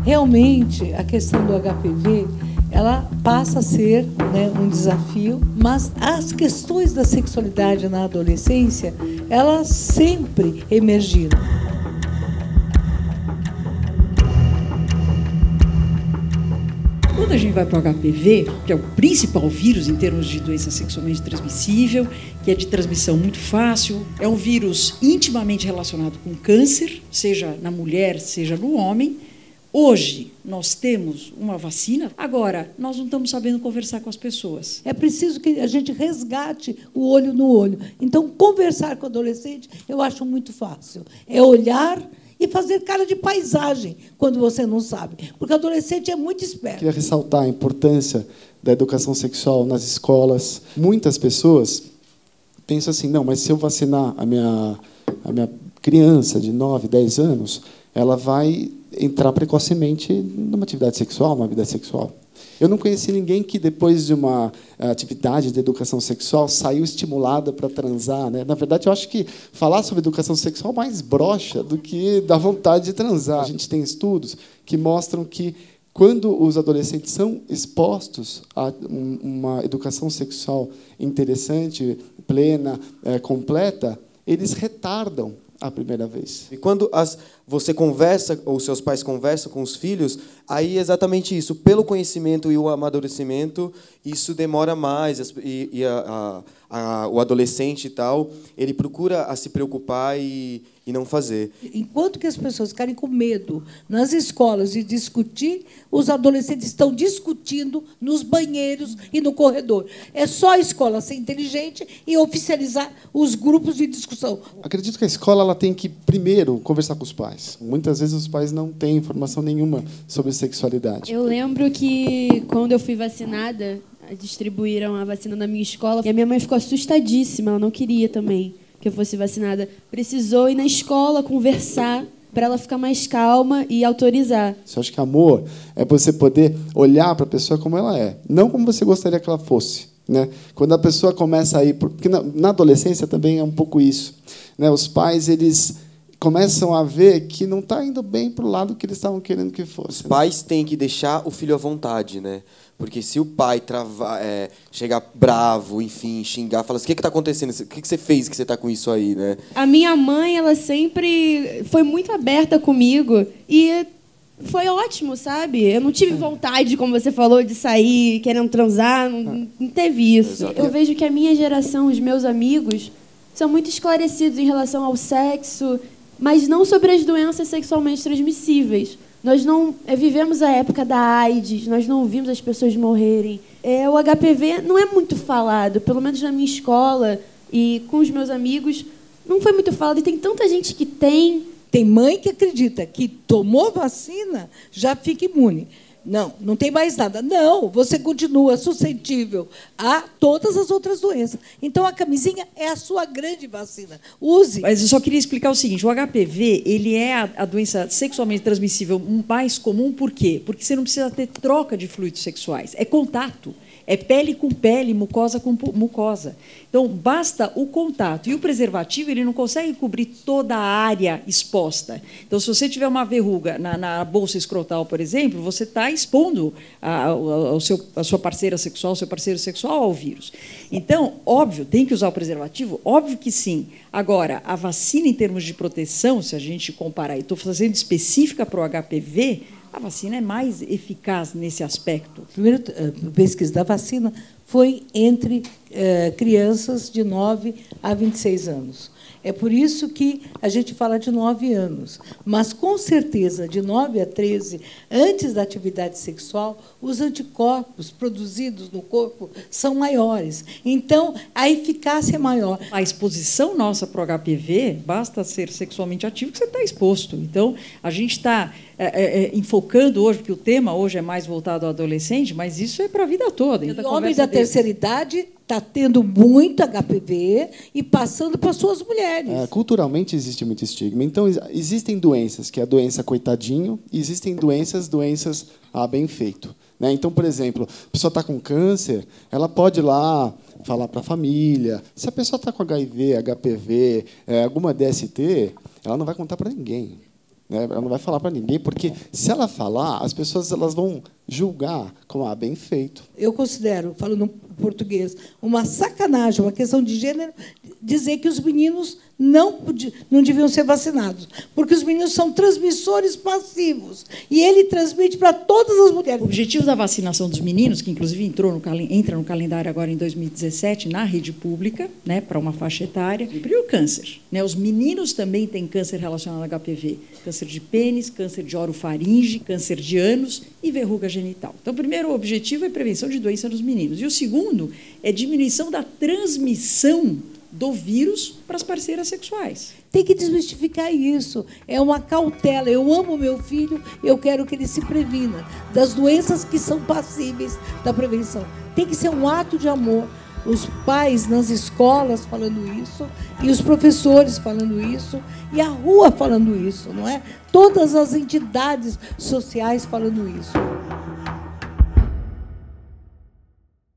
Realmente, a questão do HPV, ela passa a ser, né, um desafio, mas as questões da sexualidade na adolescência, elas sempre emergiram. Quando a gente vai para o HPV, que é o principal vírus em termos de doença sexualmente transmissível, que é de transmissão muito fácil, é um vírus intimamente relacionado com câncer, seja na mulher, seja no homem. Hoje, nós temos uma vacina, agora, nós não estamos sabendo conversar com as pessoas. É preciso que a gente resgate o olho no olho. Então, conversar com o adolescente, eu acho muito fácil. É olhar e fazer cara de paisagem quando você não sabe. Porque o adolescente é muito esperto. Queria ressaltar a importância da educação sexual nas escolas. Muitas pessoas pensam assim, não, mas se eu vacinar a minha criança de 9, 10 anos, ela vai entrar precocemente numa atividade sexual, uma vida sexual. Eu não conheci ninguém que, depois de uma atividade de educação sexual, saiu estimulada para transar, né? Na verdade, eu acho que falar sobre educação sexual mais broxa do que da vontade de transar. A gente tem estudos que mostram que, quando os adolescentes são expostos a uma educação sexual interessante, plena, completa, eles retardam a primeira vez. E quando você conversa, ou seus pais conversam com os filhos, aí é exatamente isso. Pelo conhecimento e o amadurecimento, isso demora mais. O adolescente e tal, ele procura a se preocupar e não fazer. Enquanto que as pessoas ficarem com medo nas escolas de discutir, os adolescentes estão discutindo nos banheiros e no corredor. É só a escola ser inteligente e oficializar os grupos de discussão. Acredito que a escola ela tem que, primeiro, conversar com os pais. Muitas vezes os pais não têm informação nenhuma sobre sexualidade. Eu lembro que, quando eu fui vacinada, distribuíram a vacina na minha escola, e a minha mãe ficou assustadíssima, ela não queria também que eu fosse vacinada. Precisou ir na escola conversar para ela ficar mais calma e autorizar. Eu acho que amor é você poder olhar para a pessoa como ela é, não como você gostaria que ela fosse, né? Quando a pessoa começa a ir... Porque na adolescência também é um pouco isso, né? Os pais, eles começam a ver que não está indo bem para o lado que eles estavam querendo que fosse. Os pais têm que deixar o filho à vontade, né? Porque se o pai chegar bravo, enfim, xingar, fala assim, o que está acontecendo? O que você fez que você está com isso aí, né? A minha mãe, ela sempre foi muito aberta comigo e foi ótimo, sabe? Eu não tive vontade, como você falou, de sair querendo transar, não teve isso. Eu vejo que a minha geração, os meus amigos, são muito esclarecidos em relação ao sexo, mas não sobre as doenças sexualmente transmissíveis. Nós não vivemos a época da AIDS, nós não vimos as pessoas morrerem. O HPV não é muito falado, pelo menos na minha escola e com os meus amigos, não foi muito falado. E tem tanta gente que tem. Tem mãe que acredita que tomou vacina, já fica imune. Não tem mais nada. Não, você continua suscetível a todas as outras doenças. Então, a camisinha é a sua grande vacina. Use. Mas eu só queria explicar o seguinte, o HPV, ele é a doença sexualmente transmissível mais comum, por quê? Porque você não precisa ter troca de fluidos sexuais, é contato. É pele com pele, mucosa com mucosa. Então, basta o contato. E o preservativo, ele não consegue cobrir toda a área exposta. Então, se você tiver uma verruga na bolsa escrotal, por exemplo, você está expondo a sua parceira sexual, o seu parceiro sexual ao vírus. Então, óbvio, tem que usar o preservativo? Óbvio que sim. Agora, a vacina, em termos de proteção, se a gente comparar, e estou fazendo específica para o HPV, a vacina é mais eficaz nesse aspecto. A primeira pesquisa da vacina foi entre crianças de 9 a 26 anos. É por isso que a gente fala de 9 anos. Mas, com certeza, de 9 a 13, antes da atividade sexual, os anticorpos produzidos no corpo são maiores. Então, a eficácia é maior. A exposição nossa para o HPV, basta ser sexualmente ativo que você está exposto. Então, a gente está enfocando hoje, porque o tema hoje é mais voltado ao adolescente, mas isso é para a vida toda. O homem da terceira idade está tendo muito HPV e passando para suas mulheres. Culturalmente existe muito estigma. Então, existem doenças, que é a doença coitadinho, e existem doenças bem feito. Né? Então, por exemplo, a pessoa está com câncer, ela pode ir lá falar para a família. Se a pessoa está com HIV, HPV, alguma DST, ela não vai contar para ninguém. né? Ela não vai falar para ninguém, porque se ela falar, as pessoas elas vão julgar como bem feito. Eu considero, falando português, uma sacanagem, uma questão de gênero, dizer que os meninos não deviam ser vacinados, porque os meninos são transmissores passivos e ele transmite para todas as mulheres. O objetivo da vacinação dos meninos, que inclusive entra no calendário agora em 2017 na rede pública, né, para uma faixa etária, e o câncer, né? Os meninos também têm câncer relacionado ao HPV, câncer de pênis, câncer de orofaringe, câncer de ânus e verruga genital. Então, o primeiro objetivo é prevenção de doença nos meninos e o segundo é diminuição da transmissão do vírus para as parceiras sexuais. Tem que desmistificar isso. É uma cautela. Eu amo meu filho, eu quero que ele se previna das doenças que são passíveis da prevenção. Tem que ser um ato de amor. Os pais nas escolas falando isso, e os professores falando isso, e a rua falando isso, não é? Todas as entidades sociais falando isso.